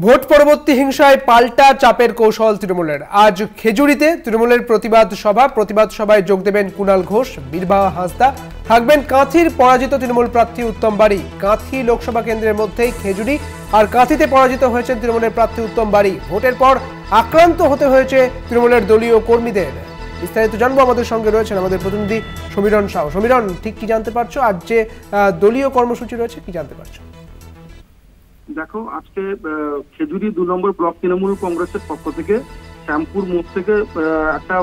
Vote পরবর্তী হিংসায় পাল্টা চাপের কৌশল তৃণমূলের। আজ খেজুরিতে তৃণমূলের প্রতিবাদ সভায় যোগ দেবেন কুণাল ঘোষ, বীরবাহ হাঁসদা, থাকবেন কাঁথির পরাজিত তৃণমূল প্রার্থী উত্তম বাড়ি। কাঁথি লোকসভা কেন্দ্রের মধ্যেই খেজুরি আর কাঁথিতে পরাজিত হয়েছেন তৃণমূলের প্রার্থী উত্তম বাড়ি। ভোটের পর আক্রান্ত হতে হয়েছে তৃণমূলের দলীয় কর্মীদের। বিস্তারিত জানবো, আমাদের সঙ্গে রয়েছেন আমাদের প্রতিনিধি সমীরণ সাউ। সমীরণ, ঠিক কি জানতে পারছো? আজ যে দলীয় কর্মসূচি রয়েছে, কি জানতে পারছো? দেখো, আজকে খেজুরি 2 নম্বর ব্লক তৃণমূল কংগ্রেসের পক্ষ থেকে শ্যামপুর মোড় থেকে একটা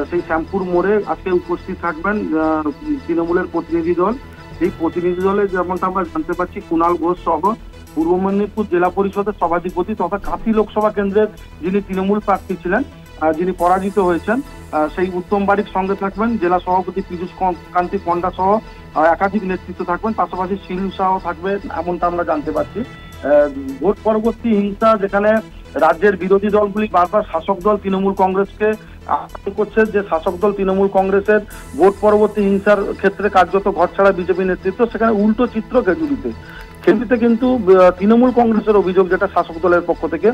সেই শ্যামপুর মোড়ে আজকে উপস্থিত থাকবেন তৃণমূলের প্রতিনিধি দল। এই প্রতিনিধি দলে যেমনটা আমরা জানতে পারছি, কুণাল ঘোষ সহ পূর্ব মেদিনীপুর জেলা পরিষদের সভাধিপতি তথা কাঁথি লোকসভা কেন্দ্রের যিনি তৃণমূল প্রার্থী ছিলেন, যিনি পরাজিত হয়েছেন, সেই উত্তম বাড়ির সঙ্গে থাকবেন জেলা সভাপতি পীযূষ কান্তি পণ্ডা সহ একাধিক নেতৃত্ব থাকবেন, পাশাপাশি শিলু শাহ থাকবেন, এমনটা আমরা জানতে পারছি। ভোট পরবর্তী হিংসা, যেখানে রাজ্যের বিরোধী দলগুলি বারবার শাসক দল তৃণমূল কংগ্রেসকে আহ্বান করছে যে শাসক দল তৃণমূল কংগ্রেসের ভোট পরবর্তী হিংসার ক্ষেত্রে কার্যত ঘরছাড়া বিজেপি নেতৃত্ব, সেখানে উল্টো চিত্র খেজুরিতে কিন্তু তৃণমূল কংগ্রেসের অভিযোগ, যেটা শাসক দলের পক্ষ থেকে,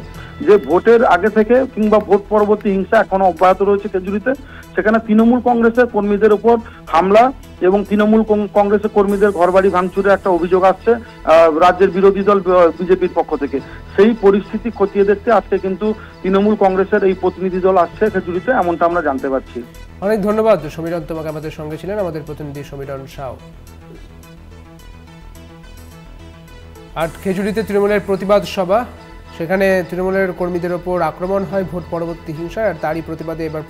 যে ভোটের আগে থেকে কিংবা ভোট পরবর্তী হিংসা এখনো অব্যাহত রয়েছে খেজুরিতে। সেখানে তৃণমূল কংগ্রেসের কর্মীদের উপর হামলা এবং তৃণমূল কংগ্রেসের কর্মীদের ঘরবাড়ি ভাঙচুরের একটা অভিযোগ আসছে রাজ্যের বিরোধী দল বিজেপির পক্ষ থেকে। সেই পরিস্থিতি খতিয়ে দেখতে আজকে কিন্তু তৃণমূল কংগ্রেসের এই প্রতিনিধি দল আসছে খেজুরিতে, এমনটা আমরা জানতে পারছি। অনেক ধন্যবাদ সমীরণ, তোমাকে আমাদের সঙ্গে ছিলেন আমাদের প্রতিনিধি সমীরণ সাউ। আর খেজুরিতে তৃণমূলের প্রতিবাদ সভা, সেখানে তৃণমূলের কর্মীদের ওপর আক্রমণ হয় ভোট পরবর্তী হিংসায়, আর তারই প্রতিবাদে এবার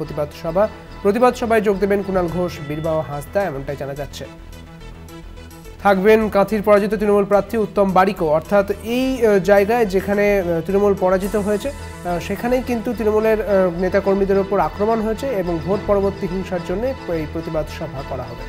প্রতিবাদ সভায় যোগ দেবেন কুণাল ঘোষ, বীরবাহ হাঁসদা, এমনটাই জানা যাচ্ছে। থাকবেন কাঁথির পরাজিত তৃণমূল প্রার্থী উত্তম বাড়িকো। অর্থাৎ এই জায়গায় যেখানে তৃণমূল পরাজিত হয়েছে, সেখানেই কিন্তু তৃণমূলের নেতাকর্মীদের ওপর আক্রমণ হয়েছে এবং ভোট পরবর্তী হিংসার জন্য এই প্রতিবাদ সভা করা হবে।